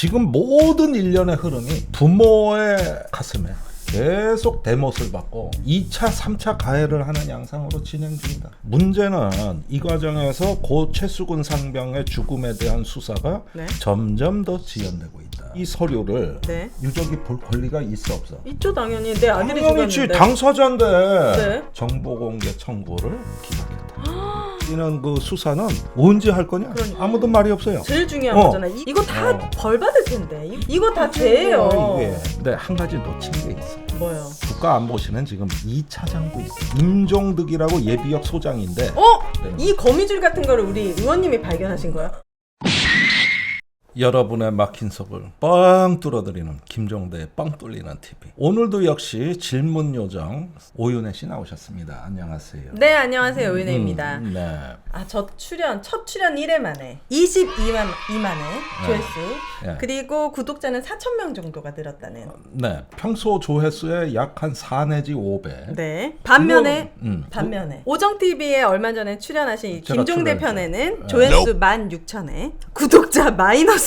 지금 모든 일련의 흐름이 부모의 가슴에 계속 대못을 받고 2차, 3차 가해를 하는 양상으로 진행 중이다. 문제는 이 과정에서 고 최수근 상병의 죽음에 대한 수사가 네. 점점 더 지연되고 있다. 이 서류를 네. 유족이 볼 권리가 있어 없어? 있죠, 당연히. 내 아들이 당연히지, 죽었는데. 당사자인데 네. 정보공개 청구를 기각했다. 이는 그 수사는 언제 할 거냐? 그러니까. 아무도 말이 없어요. 제일 중요한 거잖아요. 이거 다 벌 받을 텐데. 이거 다 죄예요. 이게. 근데 한 가지 놓친 게 있어. 뭐요? 국가안보실은 지금 2차장도 있어. 임종득이라고 예비역 소장인데. 네. 이 거미줄 같은 거를 우리 의원님이 발견하신 거야? 여러분의 막힌 속을 뻥 뚫어드리는 김종대의 뻥 뚫리는 TV. 오늘도 역시 질문 요정 오윤혜 씨 나오셨습니다. 안녕하세요. 네, 안녕하세요. 오윤혜입니다. 네. 첫 출연 1회 만에 22만의 조회수. 네. 그리고 구독자는 4,000명 정도가 늘었다는. 네. 평소 조회수의 약 한 4 내지 5배. 네. 반면에 반면에 오정TV에 얼마 전에 출연하신 제가 김종대 출연했죠. 편에는 조회수 16,000회, 구독자 마이너스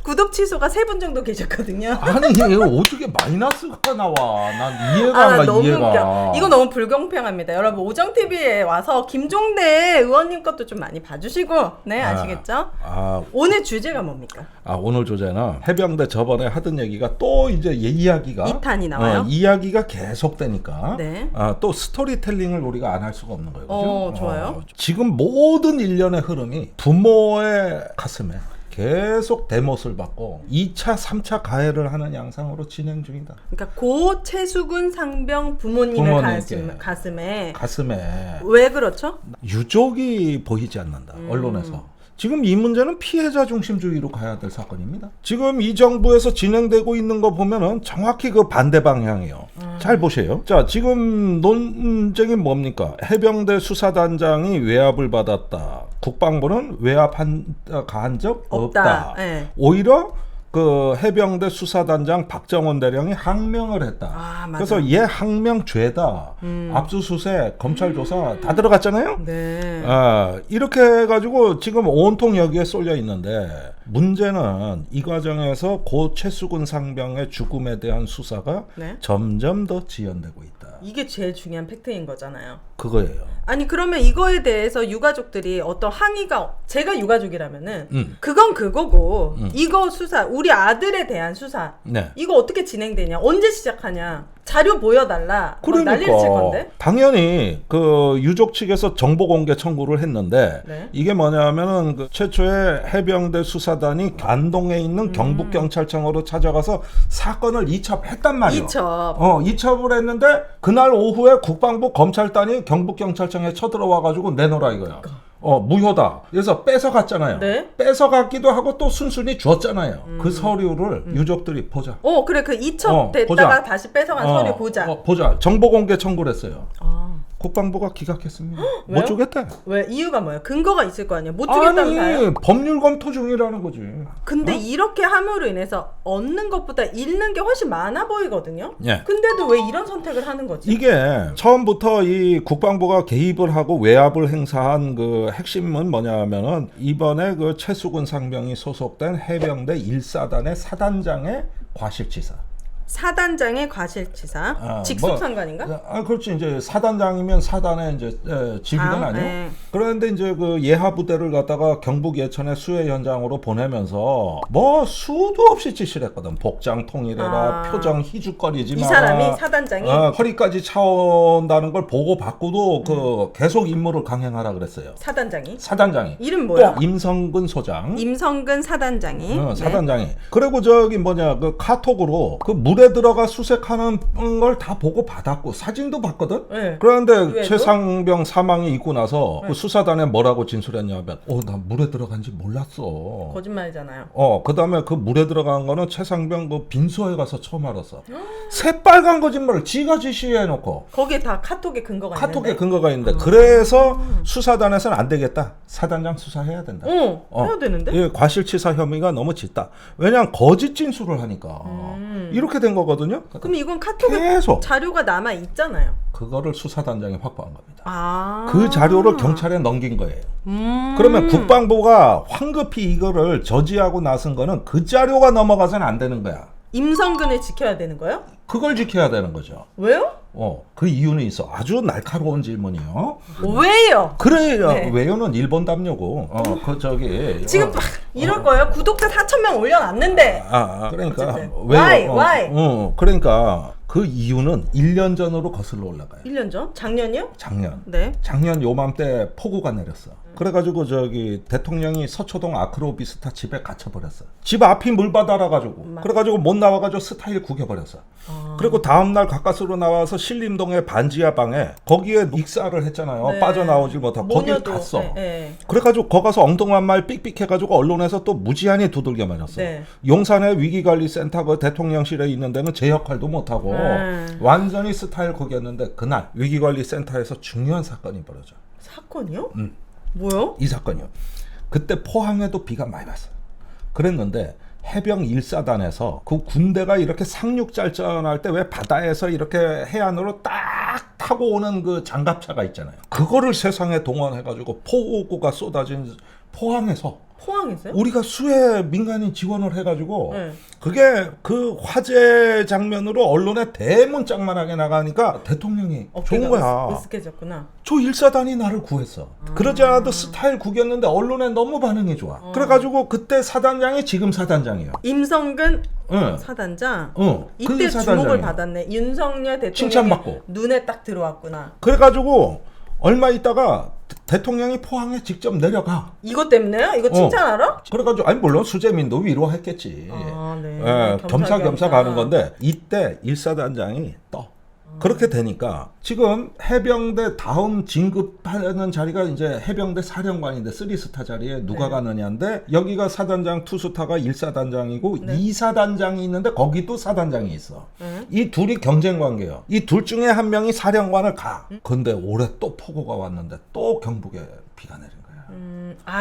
구독 취소가 3분 정도 계셨거든요. 아니 이거 어떻게 마이너스가 나와? 난 이해가 안 가. 너무 이해가. 웃겨. 이거 너무 불공평합니다. 여러분 오정TV에 와서 김종대 의원님 것도 좀 많이 봐주시고, 네, 아시겠죠? 오늘 주제가 뭡니까? 오늘 주제는 해병대 저번에 하던 얘기가 또 이제 이야기가 2탄이 나와요? 이야기가 계속되니까 네. 또 스토리텔링을 우리가 안 할 수가 없는 거예요. 그죠? 좋아요. 지금 모든 일련의 흐름이 부모의 가슴에 계속 대못을 받고 2차, 3차 가해를 하는 양상으로 진행 중이다. 그러니까 고 최수근 상병 부모님의 가슴에 왜 그렇죠? 유족이 보이지 않는다. 언론에서. 지금 이 문제는 피해자 중심주의로 가야 될 사건입니다. 지금 이 정부에서 진행되고 있는 거 보면은 정확히 그 반대 방향이에요. 잘 보세요. 자, 지금 논쟁이 뭡니까? 해병대 수사단장이 외압을 받았다. 국방부는 가한 적 없다. 네. 오히려 그 해병대 수사단장 박정원 대령이 항명을 했다. 맞아. 그래서 얘 항명 죄다. 압수수색, 검찰 조사 다 들어갔잖아요. 네. 이렇게 해가지고 지금 온통 여기에 쏠려 있는데 문제는 이 과정에서 고 최수근 상병의 죽음에 대한 수사가 네. 점점 더 지연되고 있다. 이게 제일 중요한 팩트인 거잖아요. 그거예요. 아니 그러면 이거에 대해서 유가족들이 어떤 항의가, 제가 유가족이라면은 그건 그거고 이거 수사, 우리 아들에 대한 수사, 네. 이거 어떻게 진행되냐, 언제 시작하냐, 자료 보여달라, 그러니까 난리를 칠 건데. 당연히 그 유족 측에서 정보 공개 청구를 했는데 네. 이게 뭐냐면은 그 최초의 해병대 수사단이 안동에 있는 경북 경찰청으로 찾아가서 사건을 이첩했단 말이에요. 이첩을 했는데 그날 오후에 국방부 검찰단이 경북 경찰청에 쳐들어와 가지고 내놓으라 이거야. 무효다. 그래서 뺏어갔잖아요. 네? 뺏어갔기도 하고 또 순순히 줬잖아요. 그 서류를 유족들이 보자. 그래, 그 이첩됐다가 보자. 다시 뺏어간 서류 보자. 보자. 정보 공개 청구를 했어요. 국방부가 기각했습니다. 왜요? 못 주겠다. 왜? 이유가 뭐예요? 근거가 있을 거 아니야. 못 주겠다면서요? 법률 검토 중이라는 거지. 근데 이렇게 함으로 인해서 얻는 것보다 잃는 게 훨씬 많아 보이거든요. 예. 근데도 왜 이런 선택을 하는 거지? 이게 처음부터 이 국방부가 개입을 하고 외압을 행사한 그 핵심은 뭐냐면은 이번에 그 최수근 상병이 소속된 해병대 1사단의 사단장의 과실치사. 사단장의 과실치사, 직속상관인가? 그렇지. 이제 사단장이면 사단의 이제 지휘관 아니에요? 네. 그런데 이제 그 예하 부대를 갖다가 경북 예천의 수해 현장으로 보내면서 뭐 수도 없이 지시를 했거든. 복장 통일해라, 표정 희죽거리지 마라. 이 사람이 사단장이 허리까지 차온다는 걸 보고 받고도 그 계속 임무를 강행하라 그랬어요. 사단장이. 이름 뭐야? 또 임성근 소장. 임성근 사단장이. 사단장이. 그리고 저기 뭐냐 그 카톡으로 그 물에 들어가 수색하는 걸 다 보고 받았고 사진도 봤거든. 네. 그런데 최상병 사망이 있고 나서 그 수사단에 뭐라고 진술했냐면 나 물에 들어간지 몰랐어. 거짓말이잖아요. 그다음에 그 물에 들어간 거는 최상병 그 빈소에 가서 처음 알았어. 새빨간 거짓말을 지가 지시해놓고 거기에 다 카톡에 근거가 있는데. 그래서 수사단에서는 안 되겠다. 사단장 수사해야 된다. 해야 되는데? 과실치사 혐의가 너무 짙다. 왜냐하면 거짓 진술을 하니까. 이렇게 된 거거든요. 그럼 이건 카톡에 계속 자료가 남아 있잖아요. 그거를 수사단장이 확보한 겁니다. 아. 그 자료를 경찰에 넘긴 거예요. 그러면 국방부가 황급히 이거를 저지하고 나선 거는 그 자료가 넘어가서는 안 되는 거야. 임성근을 지켜야 되는 거예요? 그걸 지켜야 되는 거죠. 왜요? 그 이유는 있어. 아주 날카로운 질문이요. 왜요? 그래요. 네. 왜요는 일본 답려고. 지금 막 이럴 거예요. 구독자 4,000명 올려놨는데. 그러니까 어쨌든. 왜요? Why? 그러니까 그 이유는 1년 전으로 거슬러 올라가요. 1년 전? 작년이요? 작년. 네. 작년 요맘때 폭우가 내렸어. 그래가지고 대통령이 서초동 아크로비스타 집에 갇혀버렸어. 집 앞이 물바다라 가지고. 그래가지고 못 나와가지고 스타일 구겨버렸어. 그리고 다음날 가까스로 나와서 신림동의 반지하 방에 거기에 익사를 했잖아요. 네. 빠져나오질 못하고 거길 모녀도. 갔어. 네. 그래가지고 거기 가서 엉뚱한 말 삑삑해가지고 언론에서 또 무지한히 두들겨 맞았어. 네. 용산의 위기관리센터 그 대통령실에 있는 데는 제 역할도 못하고 완전히 스타일 구겼는데 그날 위기관리센터에서 중요한 사건이 벌어져. 사건이요? 뭐요? 이 사건이요. 그때 포항에도 비가 많이 왔어요. 그랬는데 해병 1사단에서 그 군대가 이렇게 상륙작전할 때 왜 바다에서 이렇게 해안으로 딱 타고 오는 그 장갑차가 있잖아요. 그거를 세상에 동원해가지고 폭우가 쏟아진 포항에서요? 우리가 수해 민간인 지원을 해가지고 그게 그 화재 장면으로 언론에 대문짝만하게 나가니까 대통령이 좋은 거야. 으쓱해졌구나. 저 1사단이 나를 구했어. 그러지 않아도 스타일 구겼는데 언론에 너무 반응이 좋아. 그래가지고 그때 사단장이 지금 사단장이에요. 임성근 사단장. 이때 그 사단장이에요. 주목을 받았네. 윤석열 대통령이 칭찬받고. 눈에 딱 들어왔구나. 그래가지고 얼마 있다가 대통령이 포항에 직접 내려가. 이것 때문에요? 이거 칭찬하러? 그래가지고 물론 수재민도 위로했겠지. 네. 겸사겸사 가는 건데 이때 1사단장이 떠. 그렇게 되니까 지금 해병대 다음 진급하는 자리가 이제 해병대 사령관인데 3스타 자리에 누가 가느냐인데 여기가 사단장, 투스타가 1사단장이고 2사단장이 있는데 거기도 사단장이 있어. 이 둘이 경쟁 관계예요. 이 둘 중에 한 명이 사령관을 가. 근데 올해 또 폭우가 왔는데 또 경북에 비가 내린 거야.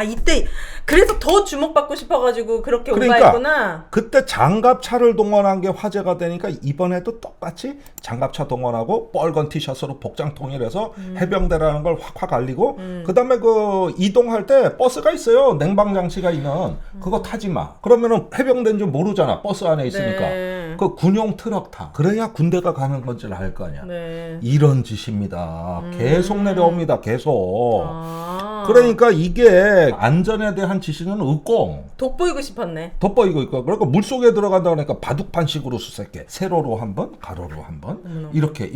이때 그래서 더 주목받고 싶어가지고 그렇게 그러니까 오바했구나. 그때 장갑차를 동원한 게 화제가 되니까 이번에도 똑같이 장갑차 동원하고 빨간 티셔츠로 복장 통일해서 해병대라는 걸 확확 알리고 그다음에 그 이동할 때 버스가 있어요. 냉방 장치가 있는 그거 타지 마. 그러면은 해병대인 줄 모르잖아. 버스 안에 있으니까. 네. 그 군용 트럭 타. 그래야 군대가 가는 건지 알 거 아니야. 네. 이런 짓입니다. 계속 내려옵니다. 계속. 아. 그러니까 이게 안전에 대한 지시는 없고 돋보이고 싶었네. 돋보이고 있고 그러니까 물속에 들어간다 그러니까 바둑판식으로 수색해. 세로로 한 번, 가로로 한 번, 이렇게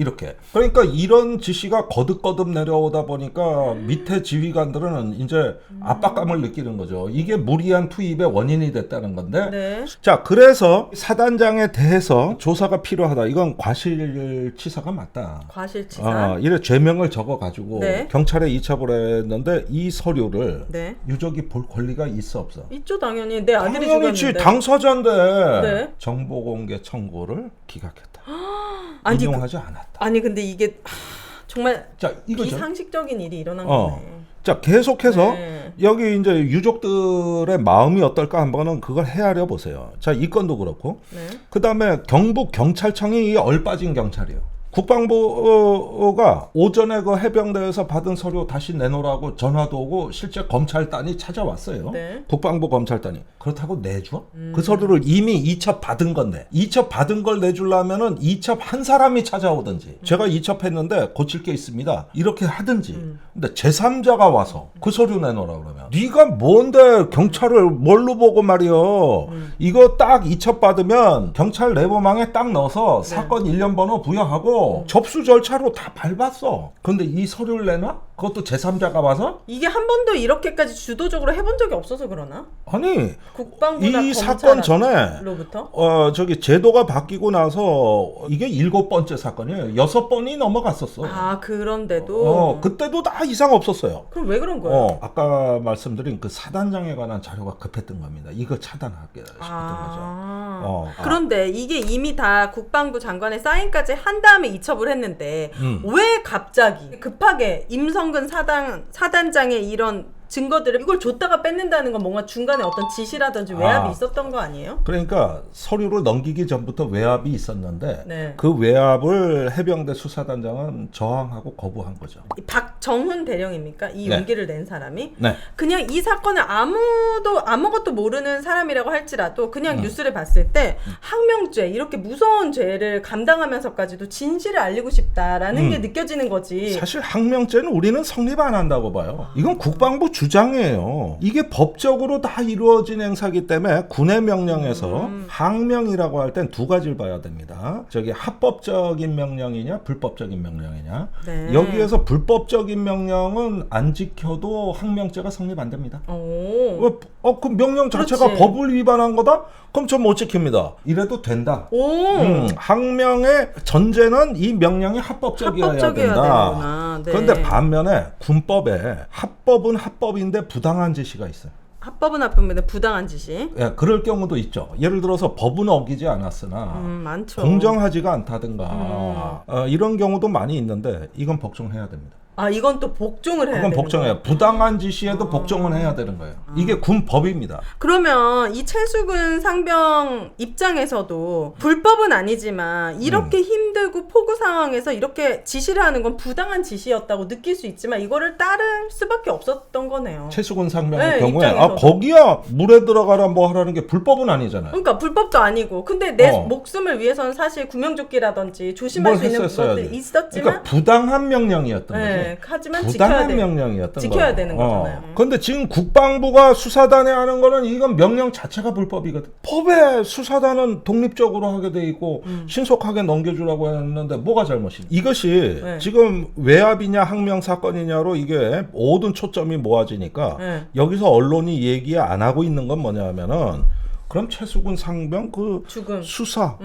그러니까 이런 지시가 거듭거듭 내려오다 보니까 밑에 지휘관들은 이제 압박감을 느끼는 거죠. 이게 무리한 투입의 원인이 됐다는 건데 네. 자 그래서 사단장에 대해서 조사가 필요하다. 이건 과실치사가 맞다. 과실치사. 이래 죄명을 적어가지고 네. 경찰에 이첩을 했는데 이 서류를 네. 유족이 볼 권리가 있어 없어? 있죠 당연히. 내 아들이 당연히지. 죽였는데. 당사자인데 네. 정보공개 청구를 기각했다. 아니, 인용하지 않았다. 아니 근데 이게 정말 자 이거죠. 비상식적인 일이 일어난 거네. 자 계속해서 네. 여기 이제 유족들의 마음이 어떨까 한번은 그걸 헤아려 보세요. 자 이 건도 그렇고 네. 그 다음에 경북 경찰청이 얼빠진 경찰이에요. 국방부가 오전에 그 해병대에서 받은 서류 다시 내놓으라고 전화도 오고 실제 검찰단이 찾아왔어요. 네. 국방부 검찰단이. 그렇다고 내줘? 그 서류를 이미 이첩 받은 건데 이첩 받은 걸 내주려면은 이첩 한 사람이 찾아오든지 제가 이첩했는데 고칠 게 있습니다. 이렇게 하든지. 근데 제3자가 와서 그 서류 내놓으라 그러면 네가 뭔데 경찰을 뭘로 보고 말이요. 이거 딱 이첩 받으면 경찰 내부망에 딱 넣어서 사건 일련 번호 부여하고 접수 절차로 다 밟았어. 근데 이 서류를 내놔? 그것도 제3자가 와서? 이게 한 번도 이렇게까지 주도적으로 해본 적이 없어서 그러나? 아니 국방부나 이 사건 전에 로부터? 제도가 바뀌고 나서 이게 7번째 사건이에요. 6번이 넘어갔었어. 아 그런데도? 그때도 다 이상 없었어요. 그럼 왜 그런 거예요? 아까 말씀드린 그 사단장에 관한 자료가 급했던 겁니다. 이거 차단하게 싶었던 거죠. 그런데 이게 이미 다 국방부 장관의 사인까지 한 다음에 이첩을 했는데 왜 갑자기 급하게 임성근 사단장의 이런 증거들을 이걸 줬다가 뺏는다는 건 뭔가 중간에 어떤 지시라든지 외압이 있었던 거 아니에요? 그러니까 서류를 넘기기 전부터 외압이 있었는데 네. 그 외압을 해병대 수사단장은 저항하고 거부한 거죠. 이 박정훈 대령입니까? 이 네. 용기를 낸 사람이? 네. 그냥 이 사건을 아무것도 모르는 사람이라고 할지라도 그냥 뉴스를 봤을 때 항명죄 이렇게 무서운 죄를 감당하면서까지도 진실을 알리고 싶다라는 게 느껴지는 거지. 사실 항명죄는 우리는 성립 안 한다고 봐요. 이건 국방부 주장이에요. 이게 법적으로 다 이루어진 행사기 때문에 군의 명령에서 항명이라고 할 땐 두 가지를 봐야 됩니다. 저기 합법적인 명령이냐 불법적인 명령이냐. 네. 여기에서 불법적인 명령은 안 지켜도 항명죄가 성립 안 됩니다. 오. 그 명령 자체가 그렇지. 법을 위반한 거다? 그럼 전 못 지킵니다. 이래도 된다. 오. 항명의 전제는 이 명령이 합법적이어야 합법적이어야 된다. 되는구나. 네. 그런데 반면에 군법에 합법은 합법인데 부당한 지시가 있어요. 합법은 합법인데 부당한 지시. 예, 그럴 경우도 있죠. 예를 들어서 법은 어기지 않았으나 많죠. 공정하지가 않다든가 이런 경우도 많이 있는데 이건 복종해야 됩니다. 아 이건 또 복종을 해야 그건 되는 복종해야 거야. 부당한 지시에도 복종은 해야 되는 거예요. 이게 군법입니다. 그러면 이 최수근 상병 입장에서도 불법은 아니지만 이렇게 힘들고 폭우 상황에서 이렇게 지시를 하는 건 부당한 지시였다고 느낄 수 있지만 이거를 따를 수밖에 없었던 거네요. 최수근 상병의 네, 경우에 입장에서도. 거기야 물에 들어가라 뭐 하라는 게 불법은 아니잖아요. 그러니까 불법도 아니고 근데 내 어. 목숨을 위해서는 사실 구명조끼라든지 조심할 수 있는 것들이 있었지만 그러니까 부당한 명령이었던 네, 거죠. 하지만 지켜야 부당한 돼. 명령이었던 지켜야 거예요. 되는 거잖아요. 그런데 지금 국방부가 수사단에 하는 거는 이건 명령 자체가 불법이거든. 법에 수사단은 독립적으로 하게 돼 있고 신속하게 넘겨주라고 했는데 뭐가 잘못이냐. 이것이 네. 지금 외압이냐 항명 사건이냐로 이게 모든 초점이 모아지니까 네. 여기서 언론이 얘기 안 하고 있는 건 뭐냐면은 그럼 최수근 상병 그 죽음. 수사,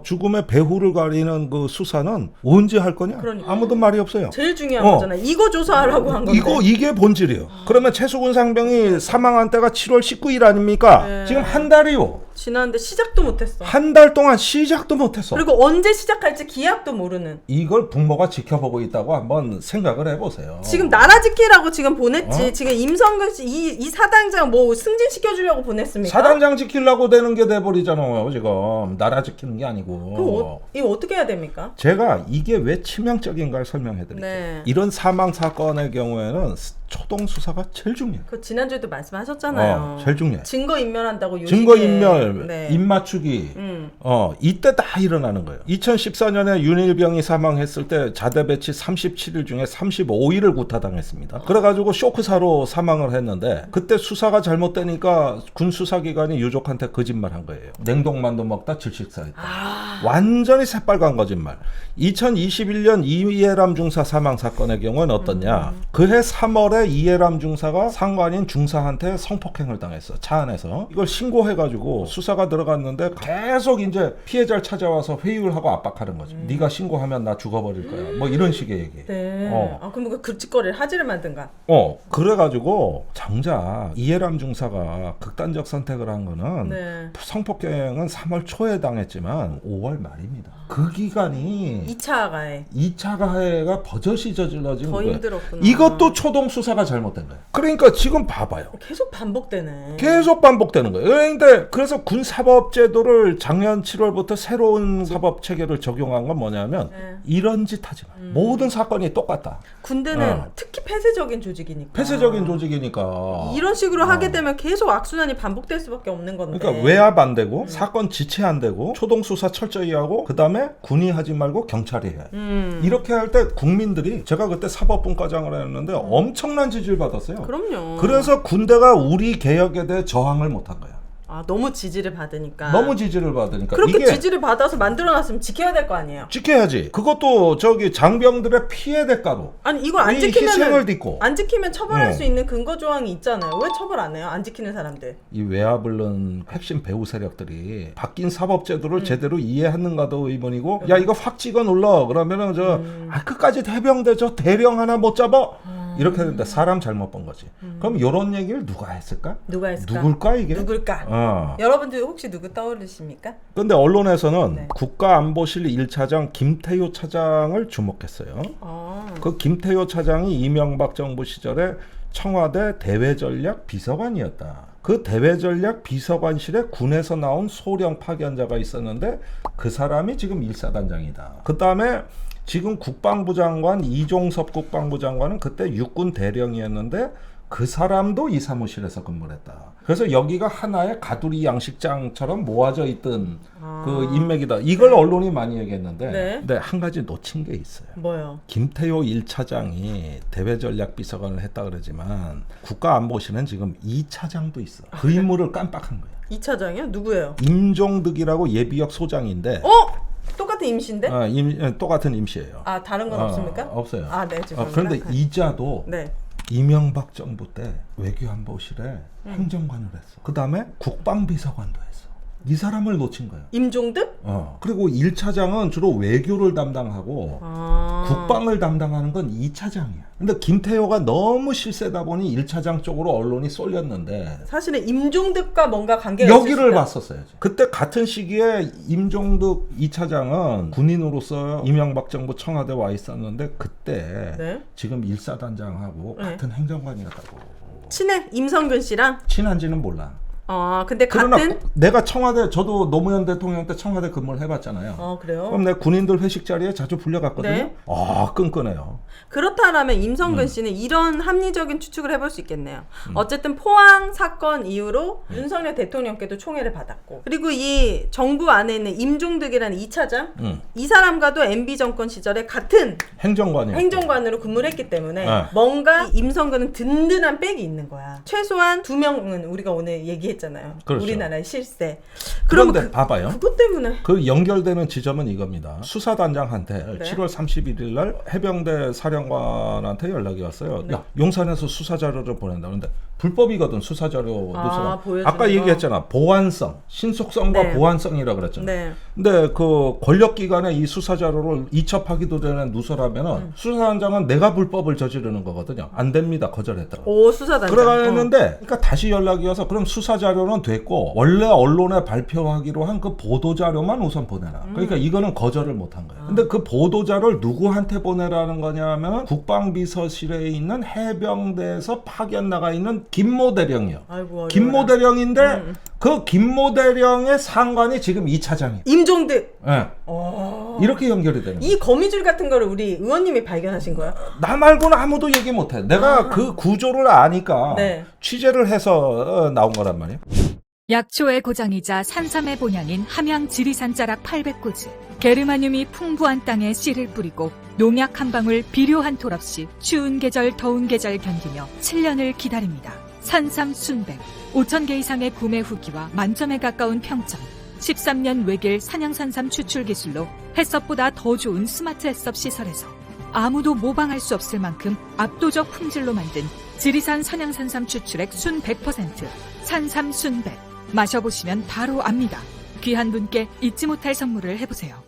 죽음의 배후를 가리는 그 수사는 언제 할 거냐? 그러니까. 아무도 말이 없어요. 제일 중요한 거잖아요. 이거 조사하라고 한 건데. 이게 본질이에요. 그러면 최수근 상병이 사망한 때가 7월 19일 아닙니까? 네. 지금 한 달이요. 지났는데 시작도 못했어. 한 달 동안 시작도 못했어. 그리고 언제 시작할지 기약도 모르는. 이걸 부모가 지켜보고 있다고 한번 생각을 해보세요. 지금 나라 지키라고 지금 보냈지. 지금 임성근 씨 이 사단장 뭐 승진시켜주려고 보냈습니까? 사단장 지키려고 되는 게 돼버리잖아요. 지금 나라 지키는 게 아니고. 그럼 이거 어떻게 해야 됩니까? 제가 이게 왜 치명적인가를 설명해드릴게요. 네. 이런 사망 사건의 경우에는 초동 수사가 제일 중요해요. 그 지난주에도 말씀하셨잖아요. 제일 중요해. 증거 인멸한다고 요즘에. 증거 인멸, 네. 입 맞추기, 이때 다 일어나는 거예요. 2014년에 윤일병이 사망했을 때 자대 배치 37일 중에 35일을 구타당했습니다. 그래가지고 쇼크사로 사망을 했는데 그때 수사가 잘못되니까 군 수사기관이 유족한테 거짓말한 거예요. 냉동만두 먹다 질식사했다. 완전히 새빨간 거짓말. 2021년 이해람 중사 사망 사건의 경우는 어떻냐? 그해 3월에 이해람 중사가 상관인 중사한테 성폭행을 당했어. 차 안에서. 이걸 신고해가지고 수사가 들어갔는데 계속 이제 피해자를 찾아와서 회유를 하고 압박하는 거죠. 네가 신고하면 나 죽어버릴 거야. 뭐 이런 식의 얘기. 네. 아, 그럼 그 글짓거리를 하지를 말든가. 그래가지고 정작 이해람 중사가 극단적 선택을 한 거는 네. 성폭행은 3월 초에 당했지만 5월 말입니다. 그 기간이 2차 가해. 2차 가해가 버젓이 저질러진 더 거예요. 힘들었구나. 이것도 초동 수사가 잘못된 거예요. 그러니까 지금 봐봐요. 계속 반복되네. 계속 반복되는 거예요. 그런데 그래서 군 사법 제도를 작년 7월부터 새로운 사법 체계를 적용한 건 뭐냐면 네. 이런 짓 하지 마. 모든 사건이 똑같다. 군대는 특히 폐쇄적인 조직이니까. 폐쇄적인 조직이니까. 이런 식으로 하게 되면 계속 악순환이 반복될 수밖에 없는 건데. 그러니까 외압 안 되고 사건 지체 안 되고 초동 수사 철저히 하고 그다음에 군이 하지 말고 경찰이 해야 돼. 이렇게 할 때 국민들이 제가 그때 사법분과장을 했는데 엄청난 지지를 받았어요. 그럼요. 그래서 군대가 우리 개혁에 대해 저항을 못한 거야. 아, 너무 지지를 받으니까. 너무 지지를 받으니까 그렇게 이게 지지를 받아서 만들어놨으면 지켜야 될 거 아니에요. 지켜야지. 그것도 저기 장병들의 피해 대가로. 아니 이걸 안 이 지키면 희생을 딛고. 안 지키면 처벌할 수 있는 근거 조항이 있잖아요. 왜 처벌 안 해요? 안 지키는 사람들. 이 외압을 넣은 핵심 배후 세력들이 바뀐 사법 제도를 제대로 이해하는가도 의문이고, 야 이거 확 찍어 눌러 그러면은 끝까지 해병대 저 대령 하나 못 잡아. 이렇게 되는데 사람 잘못 본 거지. 그럼 이런 얘기를 누가 했을까? 누가 했을까? 누굴까 이게? 누굴까? 여러분들 혹시 누구 떠오르십니까? 근데 언론에서는 네. 국가안보실 1차장 김태효 차장을 주목했어요. 그 김태효 차장이 이명박 정부 시절에 청와대 대외전략 비서관이었다. 그 대외전략 비서관실에 군에서 나온 소령 파견자가 있었는데 그 사람이 지금 1사단장이다. 그 다음에 지금 국방부 장관 이종섭 국방부 장관은 그때 육군 대령이었는데 그 사람도 이 사무실에서 근무를 했다. 그래서 여기가 하나의 가두리 양식장처럼 모아져 있던 그 인맥이다. 이걸 언론이 많이 얘기했는데 네. 근데 한 가지 놓친 게 있어요. 뭐요? 김태효 1차장이 대외전략비서관을 했다 그러지만 국가안보실은 지금 2차장도 있어. 그 인물을 깜빡한 거야. 2차장이요? 누구예요? 임종득이라고 예비역 소장인데 똑같은 임시인데? 똑같은 임시예요. 아, 다른 건 없습니까? 없어요. 아, 네, 죄송합니다. 그런데 이자도 네. 이명박 정부 때 외교안보실에 행정관을 했어. 그 다음에 국방비서관도 했어. 이 사람을 놓친 거야. 임종득? 그리고 1차장은 주로 외교를 담당하고 국방을 담당하는 건 2차장이야. 근데 김태효가 너무 실세다 보니 1차장 쪽으로 언론이 쏠렸는데 사실은 임종득과 뭔가 관계가 여기를 있을 봤었어야지. 그때 같은 시기에 임종득 2차장은 군인으로서 이명박 정부 청와대 와 있었는데 그때 네. 지금 1사단장하고 네. 같은 행정관이었다고. 친해? 임성근 씨랑? 친한지는 몰라. 근데 그러나 같은? 내가 청와대, 저도 노무현 대통령 때 청와대 근무를 해봤잖아요. 그래요? 그럼 내가 군인들 회식 자리에 자주 불려갔거든요. 네. 끈끈해요. 그렇다면 임성근 씨는 이런 합리적인 추측을 해볼 수 있겠네요. 어쨌든 포항 사건 이후로 윤석열 대통령께도 총애를 받았고, 그리고 이 정부 안에 있는 임종득이라는 2차장, 이 사람과도 MB 정권 시절에 같은 행정관이요. 행정관으로 근무를 했기 때문에 네. 뭔가 이 임성근은 든든한 백이 있는 거야. 최소한 2명은 우리가 오늘 얘기했잖아요. 그렇죠. 우리나라의 실세. 그런데 봐봐요. 그것 때문에 그 연결되는 지점은 이겁니다. 수사단장한테 네. 7월 31일 날 해병대 사령관한테 연락이 왔어요. 네. 야, 용산에서 수사자료를 보낸다. 그런데 불법이거든, 수사자료 누설은. 보여주는 아까 거. 얘기했잖아. 보안성, 신속성과 네. 보안성이라 그랬잖아. 네. 근데 그 권력기관에 이 수사자료를 이첩하기도 전에 누설하면은 수사단장은 내가 불법을 저지르는 거거든요. 안 됩니다. 거절했다고. 오, 수사단장. 그래가는데 그러니까 다시 연락이 와서 그럼 수사 자료는 됐고 원래 언론에 발표하기로 한 그 보도 자료만 우선 보내라. 그러니까 이거는 거절을 못한 거예요. 근데 그 보도 자료를 누구한테 보내라는 거냐면 국방비서실에 있는 해병대에서 파견 나가 있는 김모 대령이요. 아이고, 김모 대령인데 그 김모 대령의 상관이 지금 2차장이에요. 임종득. 네. 이렇게 연결이 되는 거예요. 이 거미줄 같은 거를 우리 의원님이 발견하신 거야? 나 말고는 아무도 얘기 못해. 내가 그 구조를 아니까 네. 취재를 해서 나온 거란 말이에요. 약초의 고장이자 산삼의 본향인 함양 지리산 자락 800고지. 게르마늄이 풍부한 땅에 씨를 뿌리고 농약 한 방울 비료 한 톨 없이 추운 계절 더운 계절 견디며 7년을 기다립니다. 산삼 순백 5,000개 이상의 구매 후기와 만점에 가까운 평점. 13년 외길 산양산삼 추출 기술로 햇섭보다 더 좋은 스마트 햇섭 시설에서 아무도 모방할 수 없을 만큼 압도적 품질로 만든 지리산 산양산삼 추출액 순 100%. 산삼 순백. 마셔보시면 바로 압니다. 귀한 분께 잊지 못할 선물을 해보세요.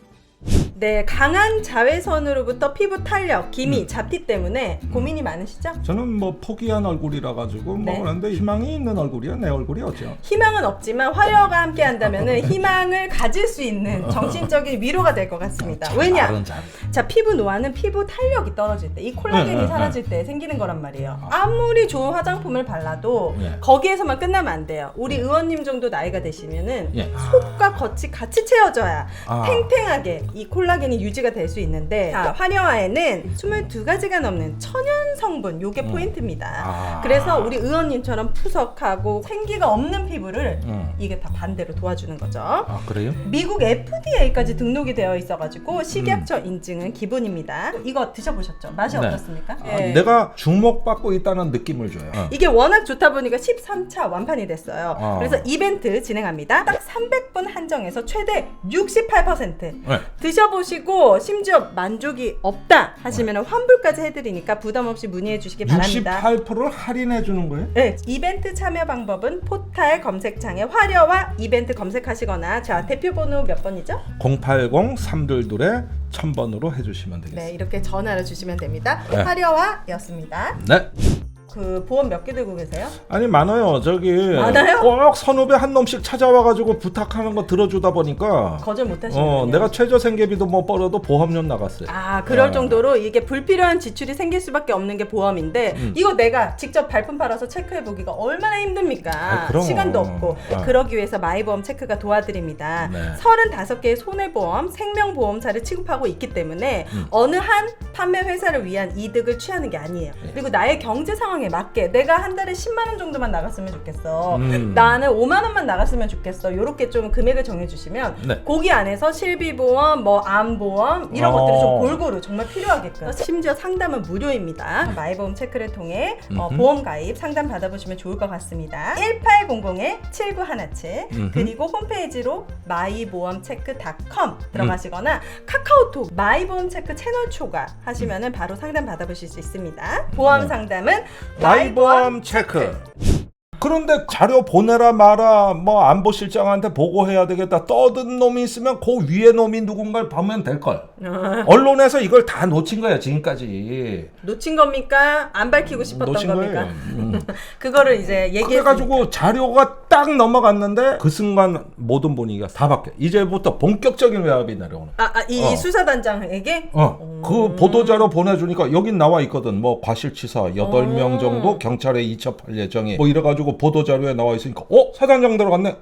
네, 강한 자외선으로부터 피부 탄력, 기미, 잡티 때문에 고민이 많으시죠? 저는 뭐 포기한 얼굴이라 가지고 네. 뭐 그런데 희망이 있는 얼굴이야. 내 얼굴이 어때요? 희망은 없지만 화려가 함께 한다면 희망을 가질 수 있는 정신적인 위로가 될 것 같습니다. 왜냐? 자, 피부 노화는 피부 탄력이 떨어질 때, 이 콜라겐이 사라질 때 생기는 거란 말이에요. 아무리 좋은 화장품을 발라도 예. 거기에서만 끝나면 안 돼요. 우리 의원님 정도 나이가 되시면은 예. 속과 겉이 같이 채워져야 아. 탱탱하게 이 콜라겐이 유지가 될 수 있는데, 자, 화려화에는 22가지가 넘는 천연 성분, 요게 포인트입니다. 그래서 우리 의원님처럼 푸석하고 생기가 없는 피부를 이게 다 반대로 도와주는 거죠. 아, 그래요? 미국 FDA까지 등록이 되어 있어가지고 식약처 인증은 기본입니다. 이거 드셔보셨죠? 맛이 네. 어떻습니까? 아, 예. 내가 주목받고 있다는 느낌을 줘요. 이게 워낙 좋다 보니까 13차 완판이 됐어요. 아. 그래서 이벤트 진행합니다. 딱 300분 한정해서 최대 68%. 네. 드셔보시고 심지어 만족이 없다 하시면 환불까지 해드리니까 부담 없이 문의해 주시기 바랍니다. 68%를 할인해 주는 거예요? 네, 이벤트 참여 방법은 포탈 검색창에 화려와 이벤트 검색하시거나, 자, 대표 번호 몇 번이죠? 080-322-1000번으로 해주시면 되겠습니다. 네, 이렇게 전화를 주시면 됩니다. 네. 화려와였습니다. 네. 그 보험 몇 개 들고 계세요? 아니 많아요. 저기 많아요? 꼭 선후배 한 놈씩 찾아와가지고 부탁하는 거 들어주다 보니까 거절 못 하시는군요. 내가 최저 생계비도 못 벌어도 보험료 나갔어요. 아, 그럴 정도로 이게 불필요한 지출이 생길 수밖에 없는 게 보험인데 이거 내가 직접 발품 팔아서 체크해 보기가 얼마나 힘듭니까? 그럼. 시간도 없고. 그러기 위해서 마이보험 체크가 도와드립니다. 네. 35개의 손해보험, 생명보험사를 취급하고 있기 때문에 어느 한 판매 회사를 위한 이득을 취하는 게 아니에요. 그리고 나의 경제 상황에 맞게 내가 한 달에 10만 원 정도만 나갔으면 좋겠어. 나는 5만 원만 나갔으면 좋겠어. 요렇게 좀 금액을 정해주시면 네. 거기 안에서 실비보험, 뭐 암보험 이런 것들이 좀 골고루 정말 필요하게끔. 심지어 상담은 무료입니다. 마이보험 체크를 통해 보험 가입 상담 받아보시면 좋을 것 같습니다. 1800-7917 그리고 홈페이지로 마이보험체크.com 들어가시거나 카카오톡 마이보험체크 채널 초과 하시면은 바로 상담 받아보실 수 있습니다. 보험 상담은 마이보험 체크. 그런데 자료 보내라 마라 뭐 안보실장한테 보고해야 되겠다 떠든 놈이 있으면 그 위에 놈이 누군가를 보면 될걸. 언론에서 이걸 다 놓친 거야 지금까지. 놓친 겁니까? 안 밝히고 싶었던 놓친 겁니까? 거예요. 그거를 이제 얘기했으니까. 그래가지고 자료가 딱 넘어갔는데 그 순간 모든 분위기가 다 바뀌어. 이제부터 본격적인 외압이 내려오는. 이 수사단장에게? 그 보도자료 보내주니까 여긴 나와 있거든. 뭐 과실치사 8명 정도 경찰에 이첩할 예정이 뭐 이래가지고 보도자료에 나와 있으니까 사단장 들어갔네.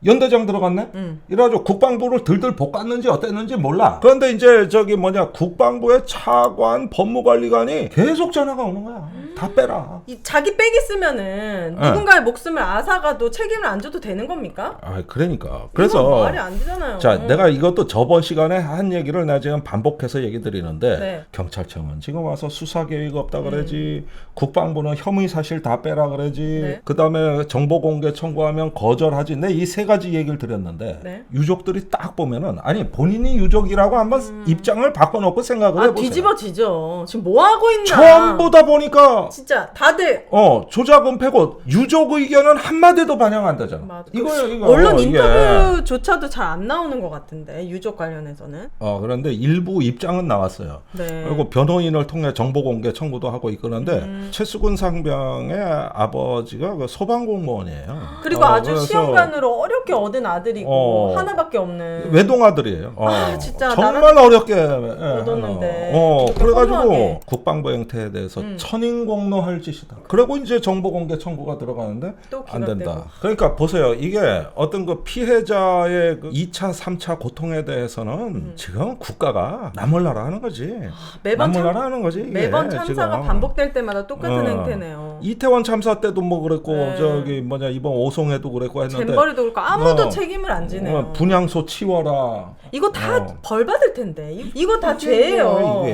연대장 들어갔네. 이래가지고 국방부를 들들 볶았는지 어땠는지 몰라. 그런데 이제 저기 국방부의 차관 법무관리관이 계속 전화가 오는 거야. 다 빼라. 자기 빽 있으면은 누군가의 목숨을 앗아가도 책임을 안 져도 되는 겁니까? 그러니까. 그래서 말이 안 되잖아요. 자, 내가 이것도 저번 시간에 한 얘기를 내가 지금 반복해서 얘기 드리는데 네. 경찰청은 지금 와서 수사 계획 없다 그러지. 국방부는 혐의 사실 다 빼라 그러지. 네. 그다음에 정보 공개 청구하면 거절하지. 내 이 세 가지 얘기를 드렸는데 네. 유족들이 딱 보면은 아니 본인이 유족이라고 한번 입장을 바꿔놓고 생각을 해보세요. 뒤집어지죠. 지금 뭐 하고 있나? 처음 보다 보니까 진짜 다들 조작은 패고 유족 의견은 한마디도 반영 안 되잖아. 맞아. 이거요, 이거. 언론 이게. 인터뷰조차도 잘 안 나오는 것 같은데 유족 관련해서는. 그런데 일부 입장은 나왔어요. 네. 그리고 변호인을 통해 정보 공개 청구도 하고 있는데 최수근 상병의 아버지가 그 소방공무원이에요. 그리고 아주 그래서 시험관으로 어렵게 얻은 아들이고 하나밖에 없는 외동아들이에요. 진짜 정말 어렵게 얻었는데. 그래가지고 허무하게. 국방부 행태에 대해서 천인공노할 짓이다. 그리고 이제 정보 공개 청구가 들어가는데 또 안 된다. 기각되고. 그러니까 보세요. 이게 어떤 그 피해자의 그 2차, 3차 고통에 대해서는 지금 국가가 나몰라라 하는 거지. 매번 나몰라라 하는 거지. 이게 매번 참사가 지금. 반복될 때마다 똑같은 행태네요. 이태원 참사 때도 뭐 그랬고 네. 저기 이번 오송에도 그랬고 했는데 잼버리도 그렇고 아무도 책임을 안 지네요. 분향소 치워라. 이거 다 벌 받을 텐데. 이거 다 죄예요.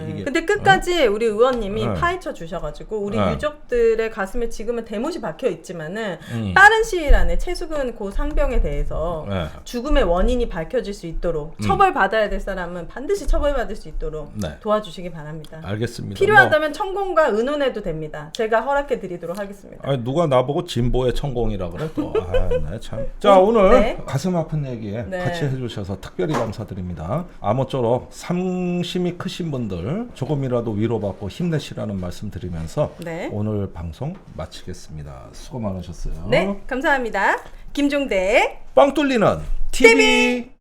이게. 근데 끝까지 우리 의원님이 네. 파헤쳐 주셔가지고 우리 네. 유족들의 가슴에 지금은 대못이 박혀 있지만은 빠른 시일 안에 최수근 고 상병에 대해서 네. 죽음의 원인이 밝혀질 수 있도록 처벌받아야 될 사람은 반드시 처벌받을 수 있도록 네. 도와주시기 바랍니다. 알겠습니다. 필요하다면 천공과 의논해도 됩니다. 제가 허락해 드리도록 하겠습니다. 누가 나보고 진보의 천공이라 그래 또. 네, 참. 자, 오늘 네. 가슴 아픈 얘기 네. 같이 해주셔서 특별히 감사드립니다. 아무쪼록 상심이 크신 분들 조금이라도 위로받고 힘내시라는 말씀 드리면서 네. 오늘 방송 마치겠습니다. 수고 많으셨어요. 네, 감사합니다. 김종대 빵 뚫리는 TV.